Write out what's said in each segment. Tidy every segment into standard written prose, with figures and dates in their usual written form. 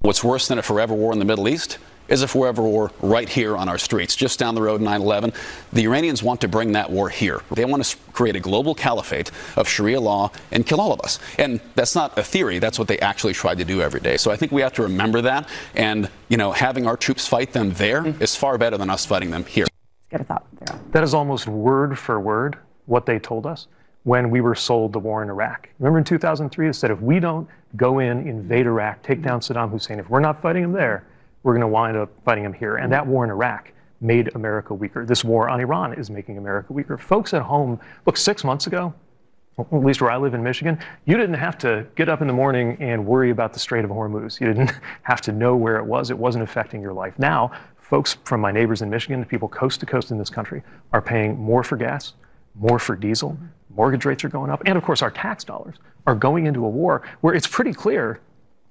What's worse than a forever war in the Middle East is a forever war right here on our streets, just down the road, 9/11. The Iranians want to bring that war here. They want to create a global caliphate of Sharia law and kill all of us. And that's not a theory. That's what they actually try to do every day. So I think we have to remember that. And, having our troops fight them there is far better than us fighting them here. Get a thought there. That is almost word for word what they told us when we were sold the war in Iraq. Remember in 2003, they said, if we don't go in, invade Iraq, take down Saddam Hussein, if we're not fighting him there, we're going to wind up fighting him here. And that war in Iraq made America weaker. This war on Iran is making America weaker. Folks at home, look, 6 months ago, at least where I live in Michigan, you didn't have to get up in the morning and worry about the Strait of Hormuz. You didn't have to know where it was. It wasn't affecting your life. Now, folks from my neighbors in Michigan, people coast to coast in this country, are paying more for gas, more for diesel. Mortgage rates are going up. And of course, our tax dollars are going into a war where it's pretty clear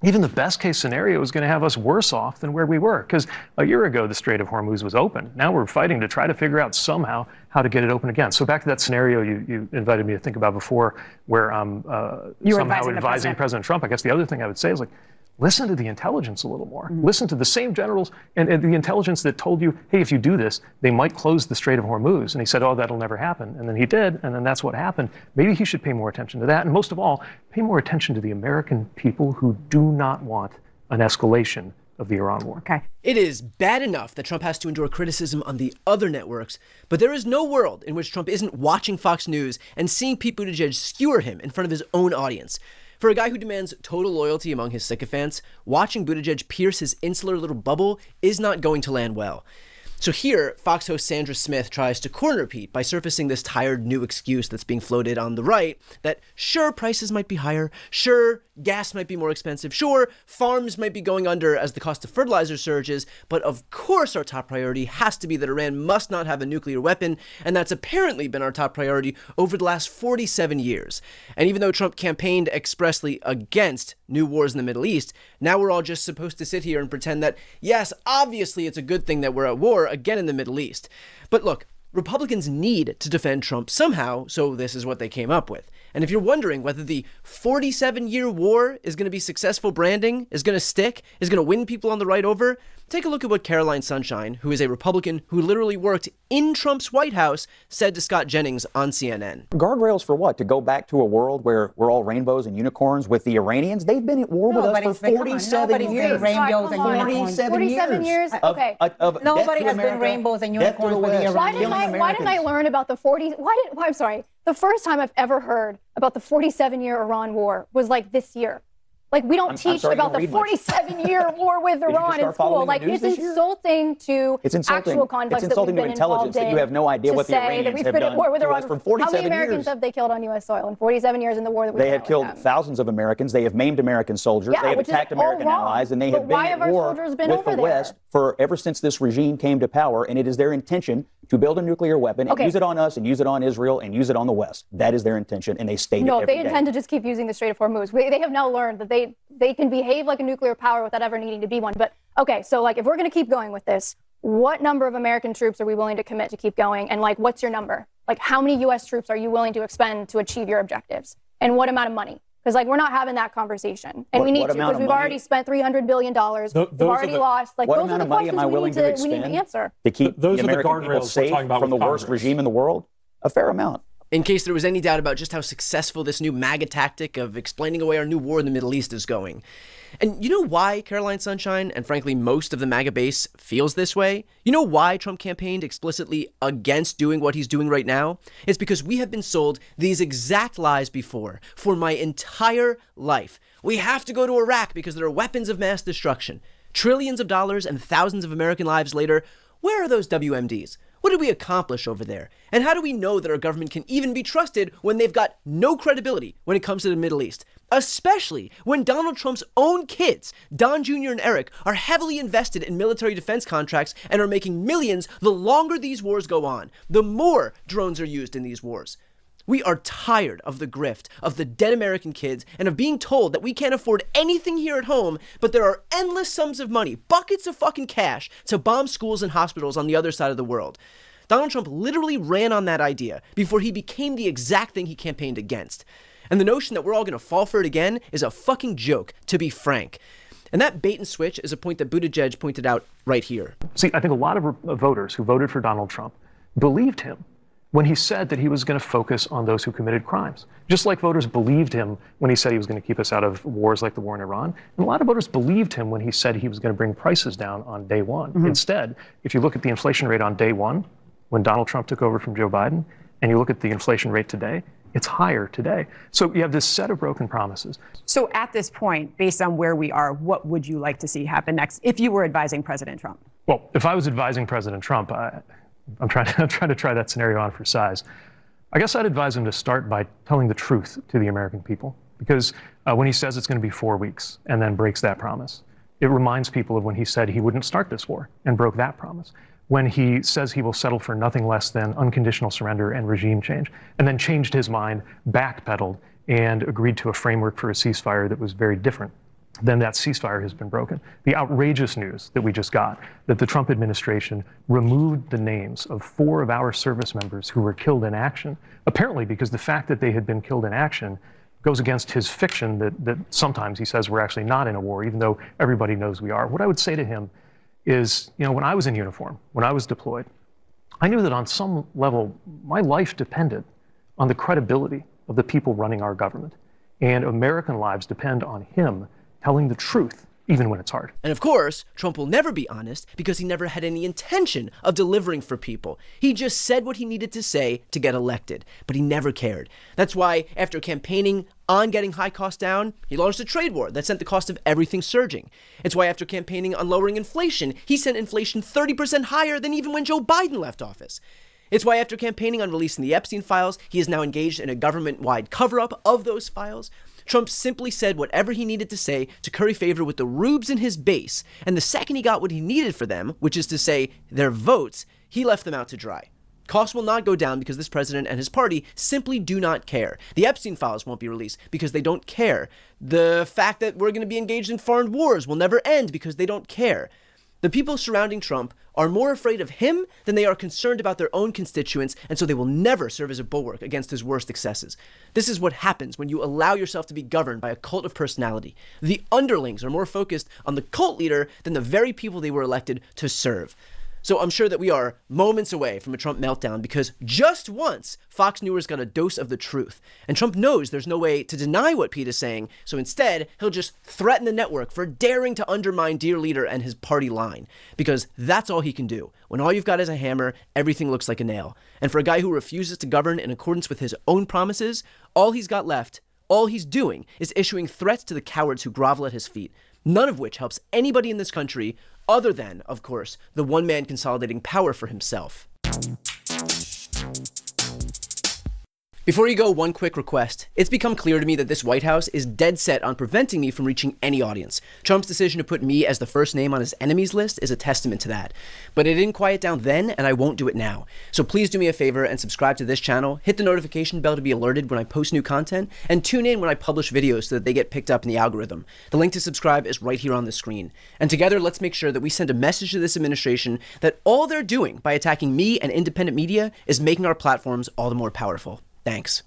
even the best case scenario is going to have us worse off than where we were. Because a year ago, the Strait of Hormuz was open. Now we're fighting to try to figure out somehow how to get it open again. So back to that scenario you invited me to think about before, where somehow advising President Trump. I guess the other thing I would say is, listen to the intelligence a little more. Mm-hmm. Listen to the same generals and the intelligence that told you, hey, if you do this, they might close the Strait of Hormuz. And he said, oh, that'll never happen. And then he did, and then that's what happened. Maybe he should pay more attention to that. And most of all, pay more attention to the American people who do not want an escalation of the Iran war. Okay. It is bad enough that Trump has to endure criticism on the other networks, but there is no world in which Trump isn't watching Fox News and seeing Pete Buttigieg skewer him in front of his own audience. For a guy who demands total loyalty among his sycophants, watching Buttigieg pierce his insular little bubble is not going to land well. So here, Fox host Sandra Smith tries to corner Pete by surfacing this tired new excuse that's being floated on the right that sure, prices might be higher, sure, gas might be more expensive, sure, farms might be going under as the cost of fertilizer surges, but of course our top priority has to be that Iran must not have a nuclear weapon, and that's apparently been our top priority over the last 47 years. And even though Trump campaigned expressly against new wars in the Middle East, now we're all just supposed to sit here and pretend that, yes, obviously it's a good thing that we're at war again in the Middle East. But look, Republicans need to defend Trump somehow, so this is what they came up with. And if you're wondering whether the 47-year war is going to be successful branding, is going to stick, is going to win people on the right over, take a look at what Caroline Sunshine, who is a Republican who literally worked in Trump's White House, said to Scott Jennings on CNN. Guardrails for what? To go back to a world where we're all rainbows and unicorns with the Iranians? They've been at war with us for 47 years. Rainbows and unicorns. 47 years? Okay. Nobody has been rainbows and unicorns with the Iranians. Why didn't I learn about the the first time I've ever heard about the 47-year Iran war was this year. We don't teach about the 47-year war with Iran in school. It's insulting to actual conflicts that we've been involved in. That you have no idea what the Iranians have done to us for 47 years. How many Americans have they killed on U.S. soil in 47 years in the war that we've They have killed thousands of Americans. They have maimed American soldiers. They have attacked American allies. And they have been at war with the West ever since this regime came to power. And it is their intention to build a nuclear weapon and use it on us and use it on Israel and use it on the West. That is their intention, and they state it every day. No, they intend to just keep using the Strait of Hormuz. They have now learned that they can behave like a nuclear power without ever needing to be one. But, okay, so, if we're going to keep going with this, what number of American troops are we willing to commit to keep going? And, what's your number? How many U.S. troops are you willing to expend to achieve your objectives? And what amount of money? Because, we're not having that conversation. And we need to, because we've already spent $300 billion. We've already lost. What amount of money am I willing to expend we need to answer? To keep the American people safe from the worst regime in the world? A fair amount. In case there was any doubt about just how successful this new MAGA tactic of explaining away our new war in the Middle East is going. And you know why Caroline Sunshine, and frankly most of the MAGA base, feels this way? You know why Trump campaigned explicitly against doing what he's doing right now? It's because we have been sold these exact lies before for my entire life. We have to go to Iraq because there are weapons of mass destruction. Trillions of dollars and thousands of American lives later, where are those WMDs? What did we accomplish over there? And how do we know that our government can even be trusted when they've got no credibility when it comes to the Middle East? Especially when Donald Trump's own kids, Don Jr. and Eric, are heavily invested in military defense contracts and are making millions the longer these wars go on, the more drones are used in these wars. We are tired of the grift of the dead American kids and of being told that we can't afford anything here at home, but there are endless sums of money, buckets of fucking cash, to bomb schools and hospitals on the other side of the world. Donald Trump literally ran on that idea before he became the exact thing he campaigned against. And the notion that we're all going to fall for it again is a fucking joke, to be frank. And that bait and switch is a point that Buttigieg pointed out right here. See, I think a lot of voters who voted for Donald Trump believed him when he said that he was going to focus on those who committed crimes. Just like voters believed him when he said he was going to keep us out of wars like the war in Iran. And a lot of voters believed him when he said he was going to bring prices down on day one. Instead, if you look at the inflation rate on day one, when Donald Trump took over from Joe Biden, and you look at the inflation rate today, it's higher today. So you have this set of broken promises. So at this point, based on where we are, what would you like to see happen next if you were advising President Trump? Well, if I was advising President Trump, I'm trying to try that scenario on for size. I guess I'd advise him to start by telling the truth to the American people, because when he says it's going to be 4 weeks and then breaks that promise, it reminds people of when he said he wouldn't start this war and broke that promise. When he says he will settle for nothing less than unconditional surrender and regime change, and then changed his mind, backpedaled, and agreed to a framework for a ceasefire that was very different. Then that ceasefire has been broken. The outrageous news that we just got, that the Trump administration removed the names of 4 of our service members who were killed in action, apparently because the fact that they had been killed in action goes against his fiction that sometimes he says we're actually not in a war, even though everybody knows we are. What I would say to him is, when I was in uniform, when I was deployed, I knew that on some level, my life depended on the credibility of the people running our government. And American lives depend on him telling the truth, even when it's hard. And of course, Trump will never be honest because he never had any intention of delivering for people. He just said what he needed to say to get elected, but he never cared. That's why, after campaigning on getting high costs down, he launched a trade war that sent the cost of everything surging. It's why, after campaigning on lowering inflation, he sent inflation 30% higher than even when Joe Biden left office. It's why, after campaigning on releasing the Epstein files, he is now engaged in a government-wide cover-up of those files. Trump simply said whatever he needed to say to curry favor with the rubes in his base, and the second he got what he needed for them, which is to say their votes, he left them out to dry. Costs will not go down because this president and his party simply do not care. The Epstein files won't be released because they don't care. The fact that we're going to be engaged in foreign wars will never end because they don't care. The people surrounding Trump are more afraid of him than they are concerned about their own constituents, and so they will never serve as a bulwark against his worst excesses. This is what happens when you allow yourself to be governed by a cult of personality. The underlings are more focused on the cult leader than the very people they were elected to serve. So I'm sure that we are moments away from a Trump meltdown because just once, Fox News got a dose of the truth. And Trump knows there's no way to deny what Pete is saying, so instead, he'll just threaten the network for daring to undermine dear leader and his party line. Because that's all he can do. When all you've got is a hammer, everything looks like a nail. And for a guy who refuses to govern in accordance with his own promises, all he's got left, all he's doing, is issuing threats to the cowards who grovel at his feet. None of which helps anybody in this country other than, of course, the one man consolidating power for himself. Before you go, one quick request. It's become clear to me that this White House is dead set on preventing me from reaching any audience. Trump's decision to put me as the first name on his enemies list is a testament to that. But it didn't quiet down then, and I won't do it now. So please do me a favor and subscribe to this channel, hit the notification bell to be alerted when I post new content, and tune in when I publish videos so that they get picked up in the algorithm. The link to subscribe is right here on the screen. And together, let's make sure that we send a message to this administration that all they're doing by attacking me and independent media is making our platforms all the more powerful. Thanks.